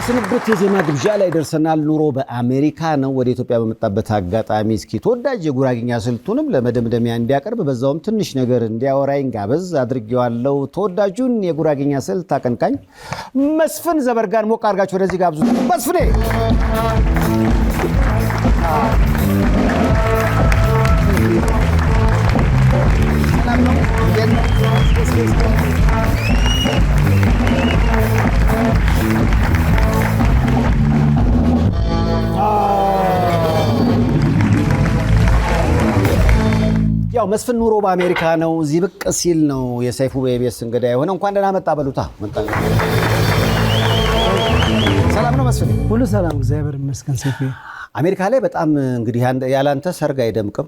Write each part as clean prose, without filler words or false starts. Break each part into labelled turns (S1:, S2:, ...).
S1: የስንብት የዜማ ግብዣ ላይ ደርሰናል። ኑሮ በአሜሪካ ነው። ወደ ኢትዮጵያ በመጣበት አጋጣሚ እስኪ ተወዳጅ የጉራግኛ ስልቱንም ለመደምደሚያ እንዲያቀርብ በዛውም ትንሽ ነገር እንዲያወራኝ ጋበዝ አድርጌዋለሁ። ተወዳጁን የጉራግኛ ስልት አቀንቃኝ መስፍን ዘበርጋን ሞቅ አድርጋችሁ ወደዚህ ጋብዙት። መስፍኔ ሰላም ነው? ያው መስፍን ኑሮ በአሜሪካ ነው። እዚህ ብቅ ሲል ነው የሰይፉ በኢቢኤስ እንግዳ የሆነ። እንኳን ደህና መጣ በሉታ። ሰላም ነው መስፍን?
S2: ሁሉ ሰላም እግዚአብሔር ይመስገን። ሰይፉ
S1: አሜሪካ ላይ በጣም እንግዲህ ያላንተ ሰርግ አይደምቅም።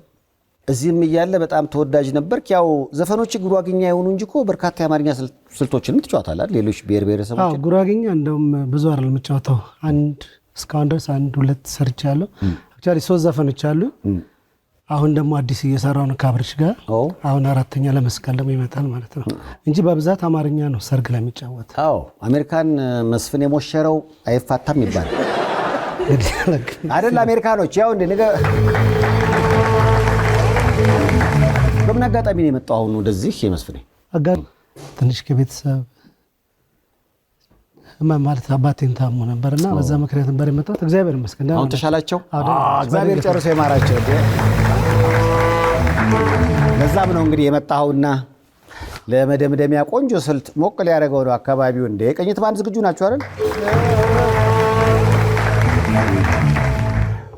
S1: እዚህም እያለ በጣም ተወዳጅ ነበርክ። ያው ዘፈኖች ጉራግኛ የሆኑ እንጂ እኮ በርካታ የአማርኛ ስልቶችንም ትጫወታለህ። ሌሎች ብሔር ብሔረሰቦች
S2: ጉራግኛ እንደውም ብዙ አይደለም የምጫወተው። እስካሁን ድረስ 1-2 ሰርቻለሁ። አክቹዋሊ 3 ዘፈኖች አሉ። አሁን ደግሞ አዲስ እየሰራው ነው ካብርሽ ጋር። አሁን 4ኛ ለመስቀል ደግሞ ይመጣል ማለት ነው እንጂ በብዛት አማርኛ ነው ሰርግ ላይ የሚጫወት።
S1: አዎ አሜሪካን መስፍን የሞሸረው አይፋታም ይባላል አይደል? አሜሪካኖች ያው እንደ ነገ በምን አጋጣሚ ነው የመጣው አሁን ወደዚህ የመስፍኔ?
S2: ትንሽ ከቤተሰብ ማለት አባቴን ታሞ ነበርና በዛ ምክንያት ነበር የመጣሁት። እግዚአብሔር ይመስገን
S1: አሁን ተሻላቸው። እግዚአብሔር ጨርሶ ይማራቸው። ለዛም ነው እንግዲህ የመጣውና ለመደምደሚያ ቆንጆ ስልት ሞቅ ሊያደርገው ነው አካባቢው። እንደ ቅኝት ባንድ ዝግጁ ናችሁ አይደል?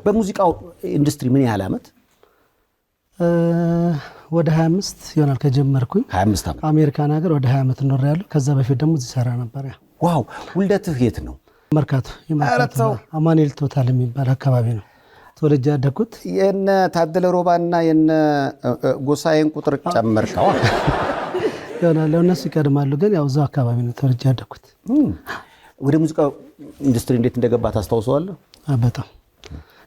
S1: በሙዚቃው ኢንዱስትሪ ምን ያህል ዓመት?
S2: ወደ 25 ይሆናል ከጀመርኩኝ።
S1: 25 ዓመት
S2: አሜሪካን ሀገር ወደ 20 ዓመት ኖሬያለሁ። ከዛ በፊት ደግሞ እዚህ ሰራ ነበር።
S1: ዋው! ውልደትህ የት ነው?
S2: መርካቶ አማኑኤል ቶታል የሚባል አካባቢ ነው ተወልጄ ያደግኩት።
S1: የነ ታደለ ሮባና የነ ጎሳዬን ቁጥር ጨመርከው
S2: ይሆናል። እነሱ ይቀድማሉ፣ ግን ያው እዛው አካባቢ ነው ተወልጄ ያደግኩት።
S1: ወደ ሙዚቃው ኢንዱስትሪ እንዴት እንደገባ ታስታውሰዋለህ?
S2: በጣም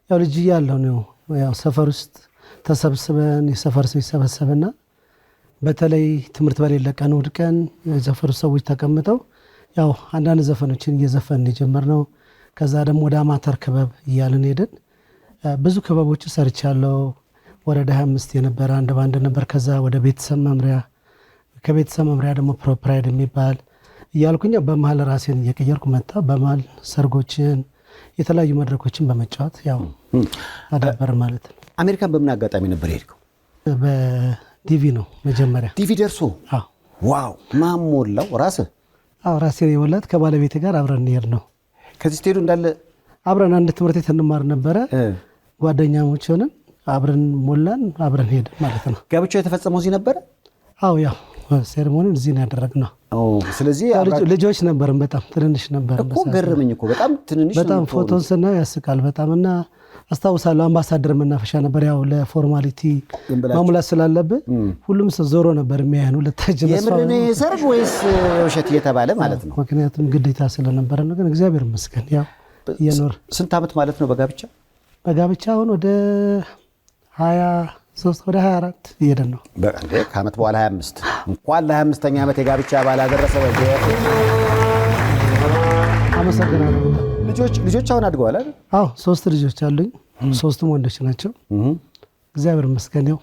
S2: ያው ልጅ እያለሁ ነው። ያው ሰፈር ውስጥ ተሰብስበን የሰፈር ሰው ይሰበሰብና በተለይ ትምህርት በሌለ ቀን እሑድ ቀን የሰፈሩ ሰዎች ተቀምጠው ያው አንዳንድ ዘፈኖችን እየዘፈን የጀመርነው። ከዛ ደግሞ ወደ አማተር ክበብ እያልን ሄድን። ብዙ ክበቦች ሰርቻለሁ። ወረዳ 25 የነበረ አንድ ባንድ ነበር። ከዛ ወደ ቤተሰብ መምሪያ፣ ከቤተሰብ መምሪያ ደግሞ ፕሮፕራይድ የሚባል እያልኩኝ በመሀል ራሴን እየቀየርኩ መጣ። በመሀል ሰርጎችን፣ የተለያዩ መድረኮችን በመጫወት ያው አዳበር ማለት ነው።
S1: አሜሪካን በምን አጋጣሚ ነበር የሄድከው?
S2: በዲቪ ነው መጀመሪያ።
S1: ዲቪ ደርሶ? ዋው! ማን ሞላው? ራስህ?
S2: አዎ ራሴ ነው የሞላት። ከባለቤቴ ጋር አብረን እንሄድ ነው።
S1: ከዚህ ስትሄዱ እንዳለ
S2: አብረን አንድ ትምህርት ቤት እንማር ነበረ። ጓደኛሞች ሆነን አብረን ሞላን፣ አብረን ሄድን ማለት ነው።
S1: ጋብቻው የተፈጸመው እዚህ ነበረ?
S2: አዎ ያው ሴሬሞኒውን እዚህ ነው ያደረግነው።
S1: ስለዚህ
S2: ልጆች ነበርን፣ በጣም ትንንሽ ነበርን
S1: እኮ። ገረመኝ እኮ በጣም ትንንሽ።
S2: በጣም ፎቶን ስናየው ያስቃል በጣም። እና አስታውሳለሁ አምባሳደር መናፈሻ ነበር። ያው ለፎርማሊቲ ማሙላት ስላለብህ ሁሉም ሰው ዞሮ ነበር የሚያየን። ሁለታችን
S1: የምን ሰርግ ወይስ ውሸት እየተባለ ማለት ነው።
S2: ምክንያቱም ግዴታ ስለነበረ ነው። ግን እግዚአብሔር ይመስገን ያው እየኖር።
S1: ስንት ዓመት ማለት ነው በጋብቻ?
S2: በጋብቻ አሁን ወደ 23 ወደ 24 እየሄድን ነው።
S1: ከዓመት በኋላ 25። እንኳን ለ25ኛ ዓመት የጋብቻ በዓል አደረሰ።
S2: አመሰግናለሁ።
S1: ልጆች አሁን አድገዋል አይደል?
S2: አዎ 3 ልጆች አሉኝ። 3ቱም ወንዶች ናቸው። እግዚአብሔር ይመስገን። ያው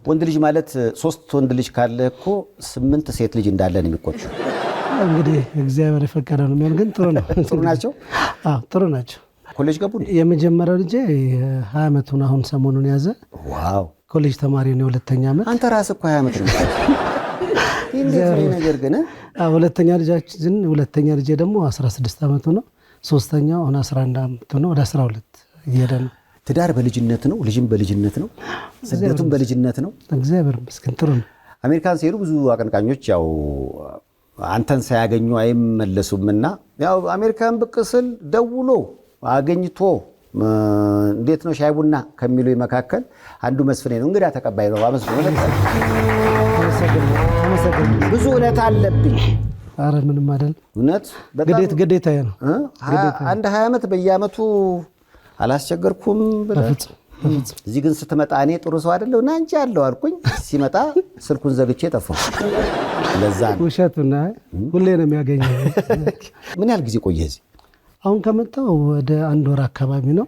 S1: ወንድ ልጅ ማለት 3 ወንድ ልጅ ካለ እኮ 8 ሴት ልጅ እንዳለ ነው የሚቆጠረው።
S2: እንግዲህ እግዚአብሔር የፈቀደ ነው የሚሆን። ግን ጥሩ ነው።
S1: ጥሩ ናቸው።
S2: አዎ ጥሩ ናቸው።
S1: ኮሌጅ ገቡ?
S2: የመጀመሪያው ልጄ 20 ዓመቱን አሁን ሰሞኑን ያዘ።
S1: ዋው!
S2: ኮሌጅ ተማሪ ነው። 2ኛ ዓመት።
S1: አንተ ራስህ እኮ 20 ዓመት ነው። እንዴት ነው ነገር ግን?
S2: ሁለተኛ ልጄ ደግሞ 16 ዓመቱ ነው። 3ኛው አሁን 11 ዓመቱ ነው። ወደ 12 እየሄደ ነው።
S1: ትዳር በልጅነት ነው፣ ልጅም በልጅነት ነው፣ ስደቱም በልጅነት ነው።
S2: እግዚአብሔር ይመስገን ጥሩ ነው።
S1: አሜሪካን ሲሄዱ ብዙ አቀንቃኞች ያው አንተን ሳያገኙ አይመለሱምና ያው አሜሪካን ብቅ ስል ደውሎ አገኝቶ እንዴት ነው ሻይ ቡና ከሚሉ መካከል አንዱ መስፍኔ ነው። እንግዲህ ተቀባይ ነው። አመሰግናለሁ። ብዙ እውነት አለብኝ።
S2: አረ ምንም አይደል።
S1: እውነት
S2: ግዴታ ነው።
S1: አንድ 20 ዓመት በየዓመቱ አላስቸገርኩም ብለህ እዚህ ግን ስትመጣ እኔ ጥሩ ሰው አይደለሁ እና አንቺ አለው አልኩኝ። ሲመጣ ስልኩን ዘግቼ ጠፋሁ። ለዛ ነው
S2: ውሸቱና ሁሌ ነው የሚያገኘው።
S1: ምን ያህል ጊዜ ቆየህ እዚህ?
S2: አሁን ከመጣሁ ወደ 1 ወር አካባቢ ነው።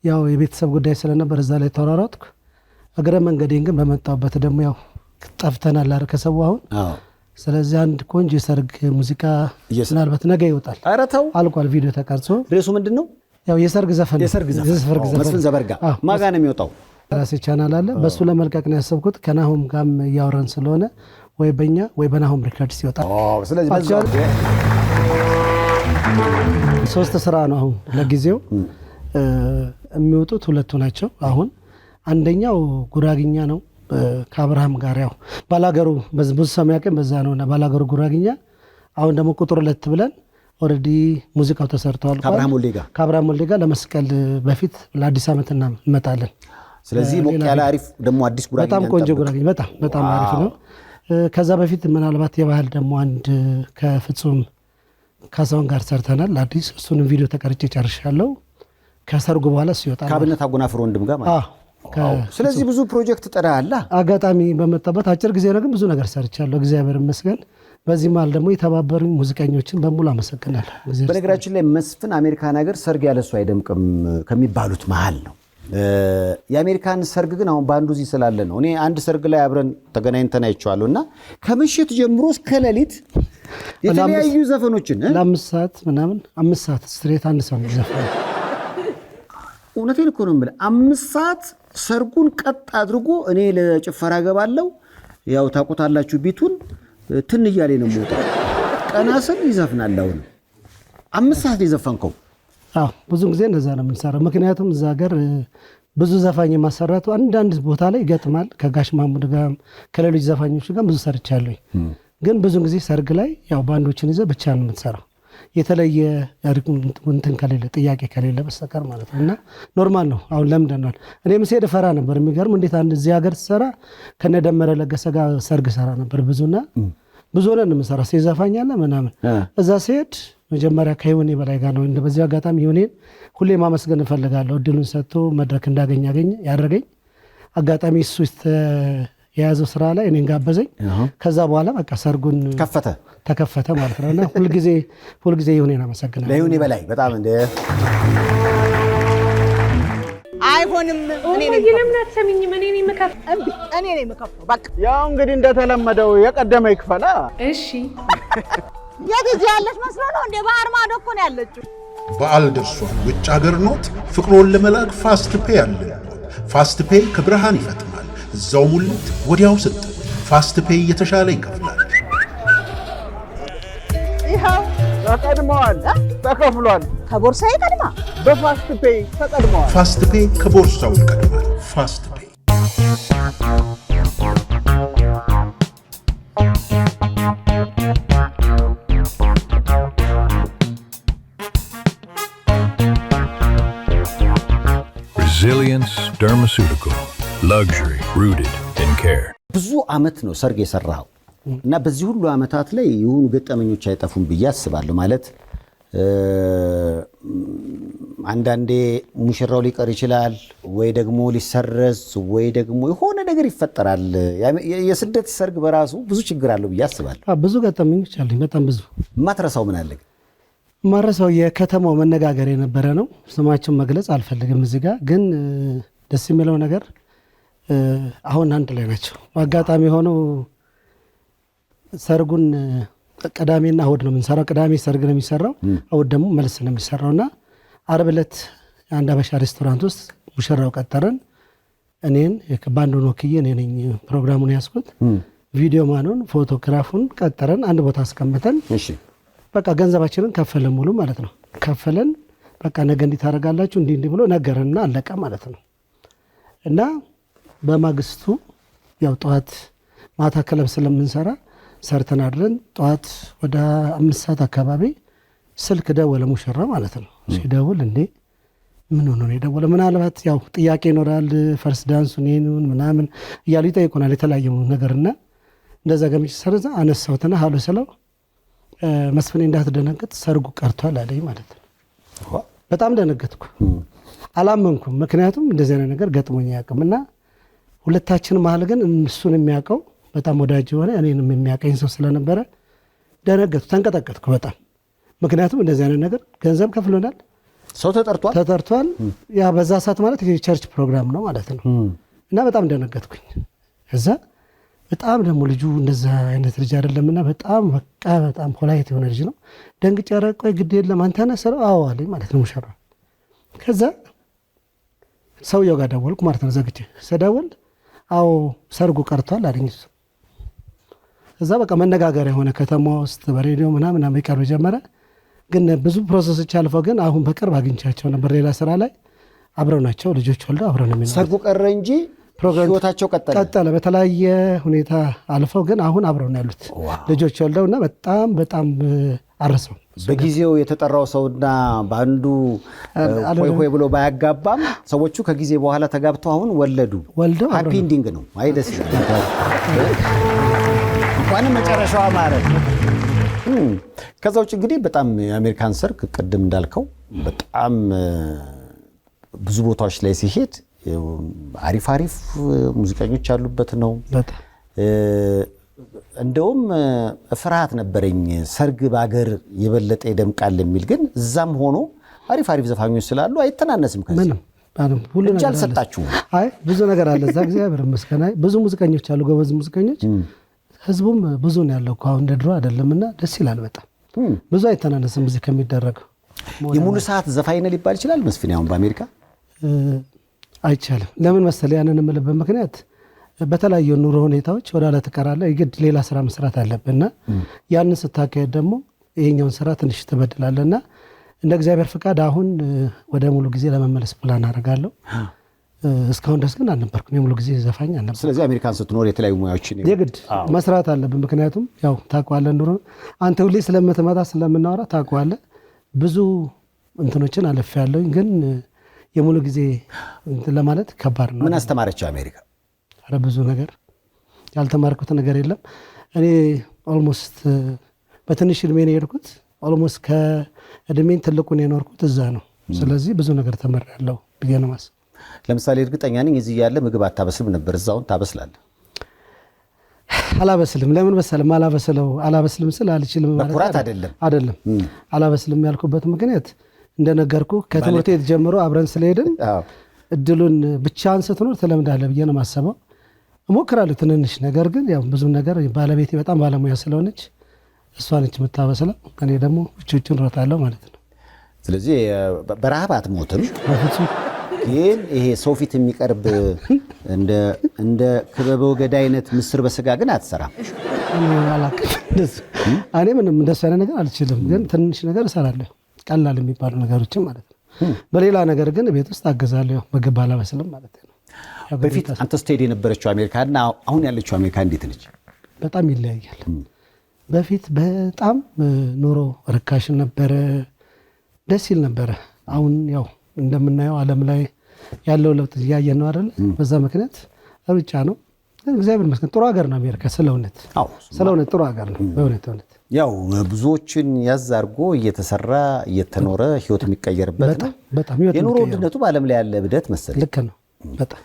S2: ያው የቤተሰብ ጉዳይ ስለነበር እዛ ላይ ተወራራትኩ። እግረ መንገዴን ግን በመጣሁበት ደግሞ ያው ጠፍተናል አይደል ከሰው አሁን። ስለዚህ አንድ ቆንጆ የሰርግ ሙዚቃ ምናልባት ነገ ይወጣል።
S1: ኧረ ተው
S2: አልቋል፣ ቪዲዮ ተቀርጾ።
S1: ርዕሱ ምንድን ነው?
S2: ያው የሰርግ ዘፈን
S1: መስፍን ዘበርጋ ማጋ ነው የሚወጣው።
S2: ራሴ ቻናል አለ፣ በሱ ለመልቀቅ ነው ያሰብኩት። ከናሁም ጋርም እያወራን ስለሆነ ወይ በእኛ ወይ በናሁም ሪከርድስ ይወጣል።
S1: ስለዚህ
S2: 3 ስራ ነው አሁን ለጊዜው የሚወጡት 2 ናቸው። አሁን አንደኛው ጉራግኛ ነው ከአብርሃም ጋር ያው ባላገሩ ብዙ ሰው ያቀም በዛ ነውና ባላገሩ ጉራግኛ። አሁን ደግሞ ቁጥር 2 ብለን ኦሬዲ ሙዚቃው ተሰርቷል ከአብርሃም ወልዴ ጋር ለመስቀል በፊት ለአዲስ ዓመት እንመጣለን።
S1: ስለዚህ ሞቅ ያለ አሪፍ ደግሞ አዲስ ጉራግኛ
S2: በጣም ቆንጆ ጉራግኛ በጣም አሪፍ ነው። ከዛ በፊት ምናልባት የባህል ደግሞ አንድ ከፍጹም ካሳሁን ጋር ሰርተናል አዲስ። እሱንም ቪዲዮ ተቀርጬ ጨርሻለሁ። ከሰርጉ በኋላ እሱ ይወጣል
S1: ከአብነት አጎናፍር ወንድም ጋር ማለት። ስለዚህ ብዙ ፕሮጀክት ጠራላ።
S2: አጋጣሚ በመጣበት አጭር ጊዜ ነው ግን ብዙ ነገር ሰርቻለሁ እግዚአብሔር ይመስገን። በዚህ መሀል ደግሞ የተባበሩኝ ሙዚቀኞችን በሙሉ አመሰግናለሁ።
S1: በነገራችን ላይ መስፍን አሜሪካን ሀገር ሰርግ ያለሱ አይደምቅም ከሚባሉት መሀል ነው። የአሜሪካን ሰርግ ግን አሁን በአንዱ እዚህ ስላለ ነው። እኔ አንድ ሰርግ ላይ አብረን ተገናኝተን አይቼዋለሁ እና ከምሽት ጀምሮ እስከ ሌሊት የተለያዩ ዘፈኖችን
S2: ለ5 ሰዓት ምናምን 5 ሰዓት ስትሬት አንድ ሰው ዘፈን።
S1: እውነቴን እኮ ነው የምልህ 5 ሰዓት ሰርጉን ቀጥ አድርጎ እኔ ለጭፈራ ገባለሁ። ያው ታውቁታላችሁ ቢቱን ትን እያለ ነው የምወጣው። ቀናስን ይዘፍናል። አሁን 5 ሰዓት የዘፈንከው?
S2: አዎ ብዙ ጊዜ እንደዛ ነው የምንሰራው። ምክንያቱም እዛ ሀገር ብዙ ዘፋኝ ማሰራቱ አንዳንድ ቦታ ላይ ይገጥማል። ከጋሽ ማሙድ ጋር ከሌሎች ዘፋኞች ጋር ብዙ ሰርቻለሁ። ግን ብዙ ጊዜ ሰርግ ላይ ያው ባንዶችን ይዘህ ብቻ ነው የምትሰራው የተለየ እንትን ከሌለ ጥያቄ ከሌለ በስተቀር ማለት ነው። እና ኖርማል ነው። አሁን ለምደናል። እኔም ስሄድ ፈራ ነበር። የሚገርም እንዴት አንድ እዚህ ሀገር ትሰራ ከነደመረ ለገሰ ጋር ሰርግ ሰራ ነበር ብዙና ብዙ ሆነን የምንሰራ ዘፋኛለ ምናምን። እዛ ስሄድ መጀመሪያ ከይሁኔ በላይ ጋር ነው። በዚህ አጋጣሚ ይሁኔን ሁሌ ማመስገን እፈልጋለሁ። እድሉን ሰጥቶ መድረክ እንዳገኝ ያደረገኝ አጋጣሚ እሱ የያዘው ስራ ላይ እኔን ጋበዘኝ። ከዛ በኋላ በቃ ሰርጉን ተከፈተ ማለት ነው። እና ሁልጊዜ ይሁኔን አመሰግናለሁ።
S1: ለይሁኔ በላይ በጣም እንደ
S3: አይሆንም። እኔ ነኝ የምከፍለው። በቃ
S4: ያው እንግዲህ እንደተለመደው የቀደመ ይክፈላ።
S3: እሺ የት እዚህ ያለች መስሎ ነው እንደ ባህር ማዶ እኮ ነው ያለችው።
S5: በዓል ደርሷል። ውጭ ሀገር ኖት ፍቅሮን ለመላክ ፋስት ፔይ አለ። ፋስት ፔይ ከብርሃን ይፈጥናል። እዛው ሙልት ወዲያው ስጥ። ፋስት ፔይ የተሻለ ይከፍላል።
S4: ይኸው ተቀድመዋል፣ ተከፍሏል።
S3: ከቦርሳዬ ቀድማ
S4: በፋስት ፔይ ተቀድመዋል።
S5: ፋስት ፔይ ከቦርሳው ይቀድማል። ፋስት ፔይ
S6: Resilience Dermaceutical. Luxury rooted in care.
S1: ብዙ አመት ነው ሰርግ የሰራው እና በዚህ ሁሉ አመታት ላይ የሆኑ ገጠመኞች አይጠፉም ብዬ አስባለሁ። ማለት አንዳንዴ ሙሽራው ሊቀር ይችላል ወይ ደግሞ ሊሰረዝ ወይ ደግሞ የሆነ ነገር ይፈጠራል። የስደት ሰርግ በራሱ ብዙ ችግር አለው ብዬ አስባለሁ።
S2: ብዙ ገጠመኞች አሉኝ፣ በጣም ብዙ።
S1: ማትረሳው ምን አለ?
S2: ማረሳው የከተማው መነጋገር የነበረ ነው። ስማቸውን መግለጽ አልፈልግም እዚህ ጋር ግን ደስ የሚለው ነገር አሁን አንድ ላይ ናቸው። አጋጣሚ ሆኖ ሰርጉን ቅዳሜና እሑድ ነው የምንሰራው። ቅዳሜ ሰርግ ነው የሚሰራው፣ እሑድ ደግሞ መልስ ነው የሚሰራውና ዓርብ ዕለት አንድ አበሻ ሬስቶራንት ውስጥ ሙሽራው ቀጠረን። እኔን ባንዱን ወክዬ እኔ ነኝ ፕሮግራሙን ያስኩት። ቪዲዮ ማኑን ፎቶግራፉን ቀጠረን፣ አንድ ቦታ አስቀምጠን በቃ ገንዘባችንን ከፈለን ሙሉ ማለት ነው። ከፈለን በቃ ነገ እንዲህ ታደርጋላችሁ እንዲህ ብሎ ነገረንና አለቀ ማለት ነው። እና በማግስቱ ያው ጠዋት ማታ ክለብ ስለምንሰራ ሰርተን አድረን ጠዋት ወደ 5 ሰዓት አካባቢ ስልክ ደወለ ሙሽራ ማለት ነው። ሲደውል እንዴ ምን ሆኖ ነው የደወለ? ምናልባት ያው ጥያቄ ይኖራል፣ ፈርስ ዳንሱን ይሄንን ምናምን እያሉ ይጠይቁናል የተለያየ ነገርና እንደዛ ገምቼ ሰርዛ አነሳሁትና ሀሎ ስለው መስፍኔ እንዳትደነግጥ ሰርጉ ቀርቷል አለኝ ማለት ነው። በጣም ደነገጥኩ፣ አላመንኩም። ምክንያቱም እንደዚህ አይነት ነገር ገጥሞኝ አያውቅምና ሁለታችን መሀል ግን እሱን የሚያውቀው በጣም ወዳጅ የሆነ እኔንም የሚያውቀኝ ሰው ስለነበረ ደነገጥኩ፣ ተንቀጠቀጥኩ በጣም ምክንያቱም እንደዚህ አይነት ነገር ገንዘብ ከፍሎናል፣
S1: ሰው ተጠርቷል። ያ በዛ ሰዓት ማለት የቸርች ፕሮግራም ነው ማለት ነው። እና በጣም እንደነገጥኩኝ እዛ በጣም ደግሞ ልጁ እንደዛ አይነት ልጅ አይደለምና በጣም ፖላይት የሆነ ልጅ ነው። ደንግጬ ኧረ ቆይ ግድ የለም አንተ ነህ ስለው አዎ አለኝ ማለት ነው ሙሽራ። ከዛ ሰውየው ጋር ደወልኩ ማለት ነው። ዘግቼ ስደውል አዎ ሰርጉ ቀርቷል አለኝ። እዛ በቃ መነጋገሪያ የሆነ ከተማ ውስጥ በሬዲዮ ምናምን የሚቀርብ ጀመረ። ግን ብዙ ፕሮሰሶች አልፈው ግን አሁን በቅርብ አግኝቻቸው ነበር። ሌላ ስራ ላይ አብረው ናቸው፣ ልጆች ወልደው አብረው ነው የሚኖሩት። ሰርጉ ቀረ እንጂ ህይወታቸው ቀጠለ። በተለያየ ሁኔታ አልፈው ግን አሁን አብረው ነው ያሉት፣ ልጆች ወልደውና በጣም አረሰው። በጊዜው የተጠራው ሰውና በአንዱ ሆይ ብሎ ባያጋባም ሰዎቹ ከጊዜ በኋላ ተጋብተው አሁን ወልደው ሃፒ ኢንዲንግ ነው። አይ ደስ ይላል። እንኳንም መጨረሻዋ ማለት ነው። ከዛ ውጭ እንግዲህ በጣም የአሜሪካን ሰርግ ቅድም እንዳልከው በጣም ብዙ ቦታዎች ላይ ሲሄድ አሪፍ ሙዚቀኞች ያሉበት ነው። እንደውም ፍርሃት ነበረኝ ሰርግ በአገር የበለጠ ይደምቃል የሚል፣ ግን እዛም ሆኖ አሪፍ ዘፋኞች ስላሉ አይተናነስም። ከዚህ
S2: ሁሉ
S1: ነገር አልሰጣችሁም?
S2: አይ ብዙ ነገር አለ እዛ። እግዚአብሔር ይመስገን ብዙ ሙዚቀኞች አሉ፣ ጎበዝ ሙዚቀኞች። ህዝቡም ብዙ ነው ያለው እኮ አሁን እንደ ድሮ አይደለምና ደስ ይላል በጣም ብዙ አይተናነስም እዚህ ከሚደረገው።
S1: የሙሉ ሰዓት ዘፋኝ ነህ ሊባል ይችላል መስፍን? አሁን በአሜሪካ
S2: አይቻልም። ለምን መሰለህ ያንን የምልበት ምክንያት በተለያዩ ኑሮ ሁኔታዎች ወደ ኋላ ትቀራለህ። የግድ ሌላ ስራ መስራት አለብህና ያንን ስታካሄድ ደግሞ ይሄኛውን ስራ ትንሽ ትበድላለህና እንደ እግዚአብሔር ፍቃድ አሁን ወደ ሙሉ ጊዜ ለመመለስ ፕላን አደርጋለሁ። እስካሁን ድረስ ግን አልነበርኩም የሙሉ ጊዜ ዘፋኝ አልነበርኩም።
S1: ስለዚህ አሜሪካን ስትኖር የተለያዩ ሙያዎችን
S2: የግድ መስራት አለብን። ምክንያቱም ያው ታውቀዋለህ፣ ኑሮ አንተ ሁሌ ስለምትመጣ ስለምናወራ ታውቀዋለህ። ብዙ እንትኖችን አልፌያለሁኝ፣ ግን የሙሉ ጊዜ ለማለት ከባድ ነው።
S1: ምን አስተማረችው አሜሪካ?
S2: ኧረ ብዙ ነገር ያልተማርኩት ነገር የለም። እኔ ኦልሞስት በትንሽ እድሜ ነው የሄድኩት። ኦልሞስት ከእድሜን ትልቁን የኖርኩት እዛ ነው። ስለዚህ ብዙ ነገር ተመራለሁ ብዬ ነው ማስብ።
S1: ለምሳሌ እርግጠኛ ነኝ እዚህ ያለ ምግብ አታበስልም ነበር፣ እዛውን ታበስላለህ?
S2: አላበስልም። ለምን መሰለህ አላበስልም ስል አልችልም ማለት
S1: በኩራት አይደለም።
S2: አላበስልም ያልኩበት ምክንያት እንደነገርኩ ከትምህርት ቤት ጀምሮ አብረን ስለሄድን እድሉን ብቻህን ስትኖር ትለምዳለህ ብዬ ነው የማስበው። እሞክራለሁ ትንንሽ ነገር፣ ግን ያው ብዙ ነገር ባለቤቴ በጣም ባለሙያ ስለሆነች እሷ ነች የምታበስለው። እኔ ደግሞ ውጭ እሮጣለሁ ማለት ነው።
S1: ስለዚህ በረሃብ አትሞትም። ግን ይሄ ሰው ፊት የሚቀርብ እንደ ክበበው ገዳ አይነት ምስር በስጋ ግን አትሰራም?
S2: እኔ ምንም እንደሱ አይነት ነገር አልችልም፣ ግን ትንሽ ነገር እሰራለሁ፣ ቀላል የሚባሉ ነገሮችን ማለት ነው። በሌላ ነገር ግን ቤት ውስጥ አገዛለሁ፣ ምግብ አላበስልም ማለት ነው።
S1: በፊት አንተ ስትሄድ የነበረችው አሜሪካና አሁን ያለችው አሜሪካ እንዴት ነች?
S2: በጣም ይለያያል። በፊት በጣም ኑሮ ርካሽ ነበረ፣ ደስ ይል ነበረ። አሁን ያው እንደምናየው ዓለም ላይ ያለው ለውጥ እያየን ነው አይደል? በዛ ምክንያት ሩጫ ነው። እግዚአብሔር ይመስገን ጥሩ ሀገር ነው አሜሪካ። ስለእውነት ጥሩ ሀገር ነው በእውነት።
S1: ያው ብዙዎችን ያዝ አድርጎ እየተሰራ እየተኖረ ህይወት የሚቀየርበት ነው። የኑሮ ውድነቱ በዓለም ላይ ያለ ብደት መሰለኝ።
S2: ልክ ነው በጣም።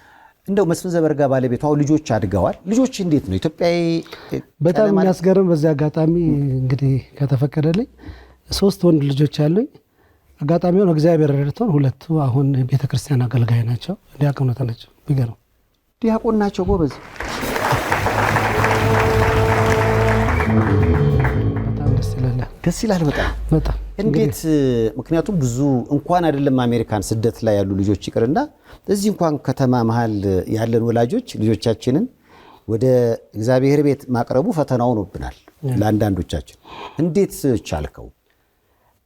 S1: እንደው መስፍን ዘበርጋ ባለቤቷ ልጆች አድገዋል። ልጆች እንዴት ነው ኢትዮጵያዊ?
S2: በጣም የሚያስገርም። በዚህ አጋጣሚ እንግዲህ ከተፈቀደልኝ 3 ወንድ ልጆች አሉኝ። አጋጣሚ ሆኖ እግዚአብሔር ረድቶን 2ቱ አሁን ቤተክርስቲያን አገልጋይ ናቸው፣ ዲያቆናት ናቸው። ቢገርም
S1: ዲያቆን ናቸው። ጎበዝ።
S2: በጣም
S1: ደስ ይላል። በጣም እንዴት? ምክንያቱም ብዙ እንኳን አይደለም አሜሪካን ስደት ላይ ያሉ ልጆች ይቅርና እዚህ እንኳን ከተማ መሀል ያለን ወላጆች ልጆቻችንን ወደ እግዚአብሔር ቤት ማቅረቡ ፈተናው ሆኖብናል ለአንዳንዶቻችን። እንዴት ቻልከው?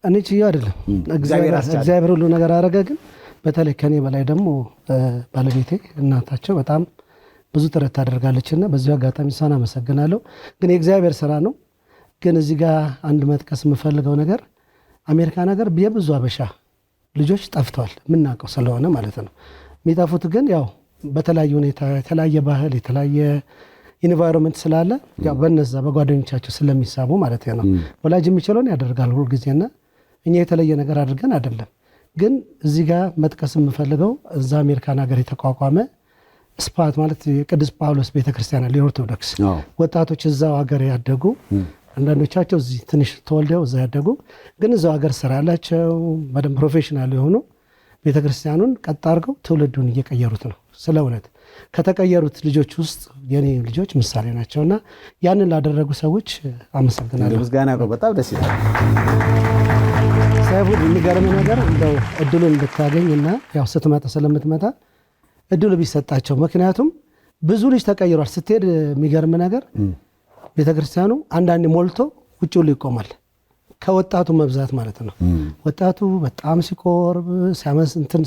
S2: እኔ ችዬ አይደለም፣ እግዚአብሔር ሁሉ ነገር አደረገ። ግን በተለይ ከኔ በላይ ደግሞ ባለቤቴ እናታቸው በጣም ብዙ ጥረት ታደርጋለችና በዚሁ አጋጣሚ እሷን አመሰግናለሁ። ግን የእግዚአብሔር ስራ ነው። ግን እዚህ ጋር አንድ መጥቀስ የምፈልገው ነገር አሜሪካን ሀገር የብዙ አበሻ ልጆች ጠፍተዋል፣ የምናውቀው ስለሆነ ማለት ነው። የሚጠፉት ግን ያው በተለያየ ሁኔታ የተለያየ ባህል የተለያየ ኢንቫይሮንመንት ስላለ ያው በነዛ በጓደኞቻቸው ስለሚሳቡ ማለት ነው። ወላጅ የሚችለውን ያደርጋል ሁልጊዜና እኛ የተለየ ነገር አድርገን አይደለም። ግን እዚህ ጋር መጥቀስ የምፈልገው እዛ አሜሪካን ሀገር የተቋቋመ ስፓት ማለት የቅዱስ ጳውሎስ ቤተክርስቲያን የኦርቶዶክስ ወጣቶች እዛው ሀገር ያደጉ አንዳንዶቻቸው እዚህ ትንሽ ተወልደው እዛ ያደጉ ግን እዛው ሀገር ስራ ያላቸው በደንብ ፕሮፌሽናል የሆኑ ቤተክርስቲያኑን ቀጥ አድርገው ትውልዱን እየቀየሩት ነው። ስለ እውነት ከተቀየሩት ልጆች ውስጥ የኔ ልጆች ምሳሌ ናቸውና ያንን ላደረጉ ሰዎች አመሰግናለሁ።
S1: ምስጋና ነው። በጣም ደስ ይላል።
S2: ሰይፉ የሚገርም ነገር እንደው እድሉን እንድታገኝና ያው ስትመጣ ስለምትመጣ እድሉ ቢሰጣቸው፣ ምክንያቱም ብዙ ልጅ ተቀይሯል። ስትሄድ የሚገርም ነገር ቤተክርስቲያኑ አንዳንዴ ሞልቶ ውጭ ሁሉ ይቆማል። ከወጣቱ መብዛት ማለት ነው። ወጣቱ በጣም ሲቆርብ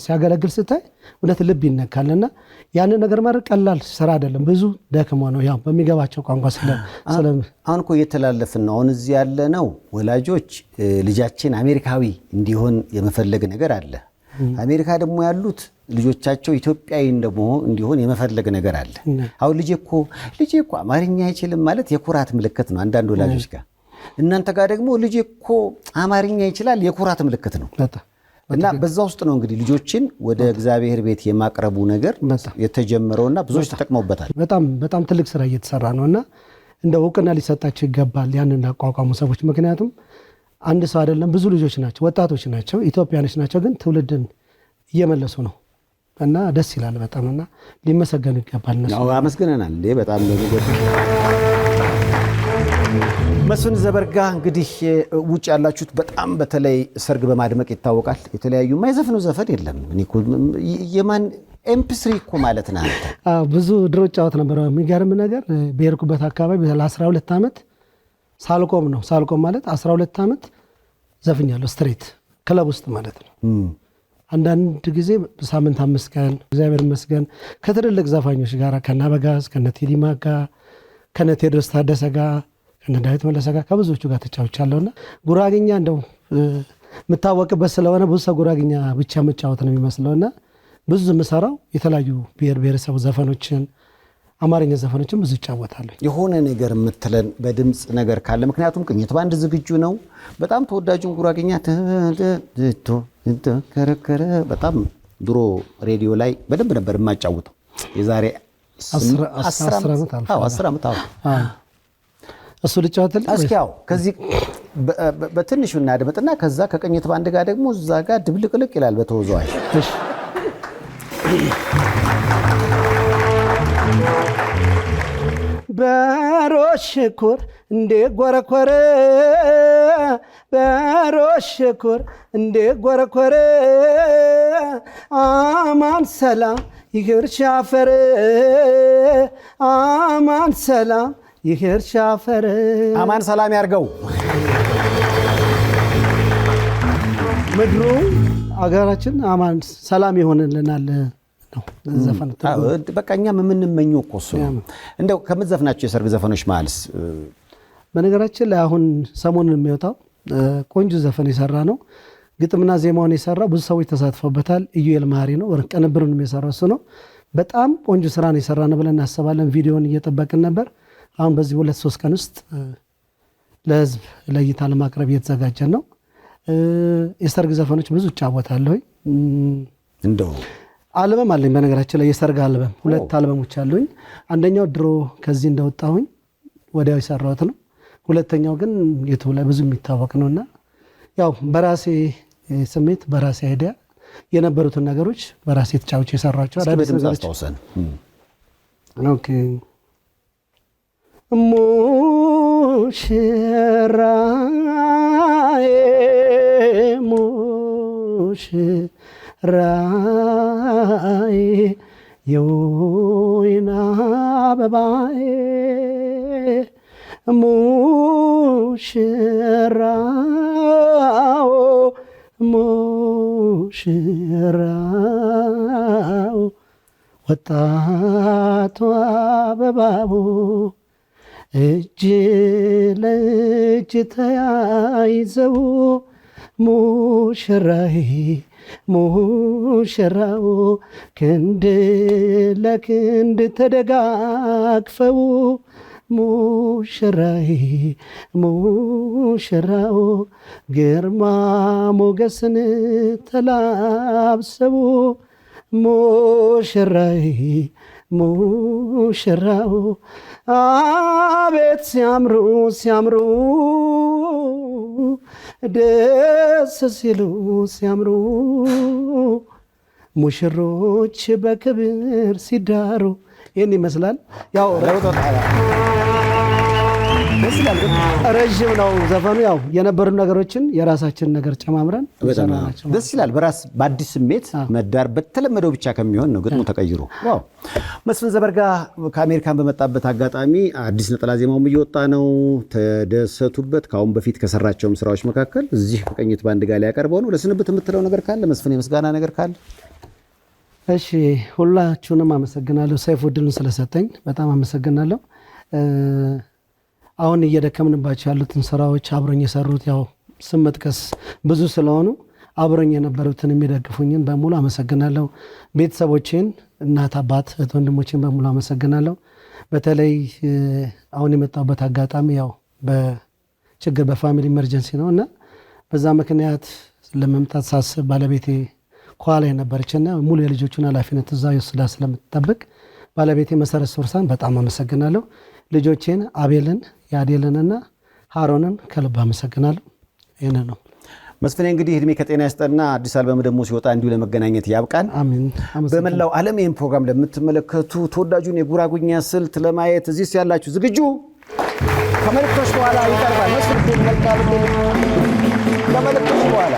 S2: ሲያገለግል ስታይ እውነት ልብ ይነካልና ያንን ነገር ማድረግ ቀላል ስራ አይደለም። ብዙ ደክሞ ነው ያው በሚገባቸው ቋንቋ
S1: አሁን እኮ እየተላለፍን ነው። አሁን እዚህ ያለ ነው ወላጆች ልጃችን አሜሪካዊ እንዲሆን የመፈለግ ነገር አለ። አሜሪካ ደግሞ ያሉት ልጆቻቸው ኢትዮጵያዊ እንዲሆን የመፈለግ ነገር አለ። አሁን ልጄ እኮ አማርኛ አይችልም ማለት የኩራት ምልክት ነው አንዳንድ ወላጆች ጋር። እናንተ ጋር ደግሞ ልጄ እኮ አማርኛ ይችላል የኩራት ምልክት ነው። እና በዛ ውስጥ ነው እንግዲህ ልጆችን ወደ እግዚአብሔር ቤት የማቅረቡ ነገር የተጀመረውና ብዙዎች ተጠቅመውበታል።
S2: በጣም ትልቅ ስራ እየተሰራ ነውና እንደ እውቅና ሊሰጣቸው ይገባል ያንን አቋቋሙ ሰዎች። ምክንያቱም አንድ ሰው አይደለም ብዙ ልጆች ናቸው፣ ወጣቶች ናቸው፣ ኢትዮጵያኖች ናቸው፣ ግን ትውልድን እየመለሱ ነው እና ደስ ይላል በጣም እና ሊመሰገኑ ይገባል።
S1: ነው አመስግነናል እንዴ በጣም መስፍን ዘበርጋ እንግዲህ ውጭ ያላችሁት በጣም በተለይ ሰርግ በማድመቅ ይታወቃል። የተለያዩ የማይዘፍኑ ዘፈን የለም። የማን ኤምፒ3 እኮ ማለት ነው።
S2: ብዙ ድሮ ጫወት ነበር። የሚገርም ነገር በሄድኩበት አካባቢ ለ12 ዓመት ሳልቆም ነው። ሳልቆም ማለት 12 ዓመት ዘፍኛለሁ ስትሬት ክለብ ውስጥ ማለት ነው። አንዳንድ ጊዜ ሳምንት 5 ቀን እግዚአብሔር ይመስገን ከትልልቅ ዘፋኞች ጋር ከናበጋዝ ከነቴዲማ ጋር ከነቴድሮስ ታደሰ ጋር ከነዳዊት መለሰ ጋር ከብዙዎቹ ጋር ተጫውቻለሁና ጉራግኛ እንደው የምታወቅበት ስለሆነ ብዙ ሰው ጉራግኛ ብቻ መጫወት ነው የሚመስለውና ብዙ የምሰራው የተለያዩ ብሔር ብሔረሰብ ዘፈኖችን አማርኛ ዘፈኖችን ብዙ ይጫወታለሁ።
S1: የሆነ ነገር የምትለን በድምጽ ነገር ካለ ምክንያቱም ቅኝት ባንድ ዝግጁ ነው። በጣም ተወዳጁን ጉራግኛ ከረከረ በጣም ድሮ ሬዲዮ ላይ በደንብ ነበር የማጫውተው። የዛሬ 10 ዓመት
S2: እሱ ልጫወትልኝ
S1: እስኪ ያው ከዚህ በትንሹ እናድምጥና ከዛ ከቅኝት ባንድ ጋር ደግሞ እዛ ጋር ድብልቅልቅ ይላል በተወዛዋይ። እሺ
S2: በሮሽኩር እንደ ጎረኮረ በሮሽኩር እንደ ጎረኮረ አማን ሰላም ይሄር ሻፈረ አማን ሰላም ይሄር ሻፈረ
S1: አማን ሰላም ያርገው
S2: ምድሩ አገራችን አማን ሰላም ይሆንልናል ነው ዘፈን።
S1: በቃ እኛም የምንመኘው እኮ እሱ ነው። እንደው ከምትዘፍናቸው የሰርግ ዘፈኖች መሀልስ
S2: በነገራችን ላይ አሁን ሰሞኑን የሚወጣው ቆንጆ ዘፈን የሰራ ነው። ግጥምና ዜማውን የሰራው ብዙ ሰዎች ተሳትፈውበታል። ኢዩኤል ማሪ ነው። ቅንብሩን የሰራው እሱ ነው። በጣም ቆንጆ ስራ ነው የሰራነው ብለን እናስባለን። ቪዲዮውን እየጠበቅን ነበር። አሁን በዚህ 2-3 ቀን ውስጥ ለህዝብ ለእይታ ለማቅረብ እየተዘጋጀን ነው። የሰርግ ዘፈኖች ብዙ እጫወታለሁ።
S1: እንደው
S2: አልበም አለኝ በነገራችን ላይ የሰርግ አልበም 2 አልበሞች አሉኝ። አንደኛው ድሮ ከዚህ እንደወጣሁኝ ወዲያው የሰራሁት ነው። ሁለተኛው ግን ዩቲዩብ ላይ ብዙ የሚታወቅ ነውና ያው በራሴ ስሜት በራሴ አይዲያ የነበሩትን ነገሮች በራሴ ተጫውቼ የሰራቸው
S1: አዳዲስ ነገሮች አስተዋውሰን።
S2: ኦኬ ሙሽራዬ የወይን አበባዬ ሙሽራው ሙሽራው ወጣቱ አበባው እጅ ለእጅ ተያይዘው ሙሽራዬ ሙሽራው ክንድ ለክንድ ተደጋግፈው ሙሽራዬ ሙሽራው ግርማ ሞገስን ተላብሰው ሙሽራዬ ሙሽራው አቤት ሲያምሩ ሲያምሩ ደስ ሲሉ ሲያምሩ ሙሽሮች በክብር ሲዳሩ ይህን ይመስላል። ያው ደስ ይላል። ረዥም ነው ዘፈኑ። ያው የነበሩ ነገሮችን የራሳችን ነገር ጨማምረን
S1: ደስ ይላል። በራስ በአዲስ ስሜት መዳር በተለመደው ብቻ ከሚሆን ነው ግጥሙ ተቀይሮ። ዋው መስፍን ዘበርጋ ከአሜሪካን በመጣበት አጋጣሚ አዲስ ነጠላ ዜማውም እየወጣ ነው። ተደሰቱበት። ከአሁን በፊት ከሰራቸውም ስራዎች መካከል እዚህ ከቅኝት ባንድ ጋር ሊያቀርበው ነው። ለስንብት የምትለው ነገር ካለ መስፍን፣ የምስጋና ነገር ካለ?
S2: እሺ፣ ሁላችሁንም አመሰግናለሁ። ሰይፉ ዕድሉን ስለሰጠኝ በጣም አመሰግናለሁ። አሁን እየደከምንባቸው ያሉትን ስራዎች አብሮኝ የሰሩት ያው ስም መጥቀስ ብዙ ስለሆኑ አብሮኝ የነበሩትን የሚደግፉኝን በሙሉ አመሰግናለሁ። ቤተሰቦቼን፣ እናት አባት፣ እህት ወንድሞቼን በሙሉ አመሰግናለሁ። በተለይ አሁን የመጣሁበት አጋጣሚ ያው በችግር በፋሚሊ ኢመርጀንሲ ነው እና በዛ ምክንያት ለመምጣት ሳስብ ባለቤቴ ከኋላ የነበረችና ሙሉ የልጆቹን ኃላፊነት እዛ ወስዳ ስለምትጠብቅ ባለቤቴ መሰረት ሶርሳን በጣም አመሰግናለሁ። ልጆቼን አቤልን፣ ያዴልንና ሃሮንን ከልብ አመሰግናለሁ። ይህን ነው
S1: መስፍኔ። እንግዲህ እድሜ ከጤና ይስጠና አዲስ አልበም ደግሞ ሲወጣ እንዲሁ ለመገናኘት ያብቃን።
S2: አሜን።
S1: በመላው ዓለም ይህን ፕሮግራም ለምትመለከቱ ተወዳጁን የጉራጉኛ ስልት ለማየት እዚህ ያላችሁ ዝግጁ? ከመልእክቶች በኋላ ይቀርባል። መስፍን ከመልእክቶች በኋላ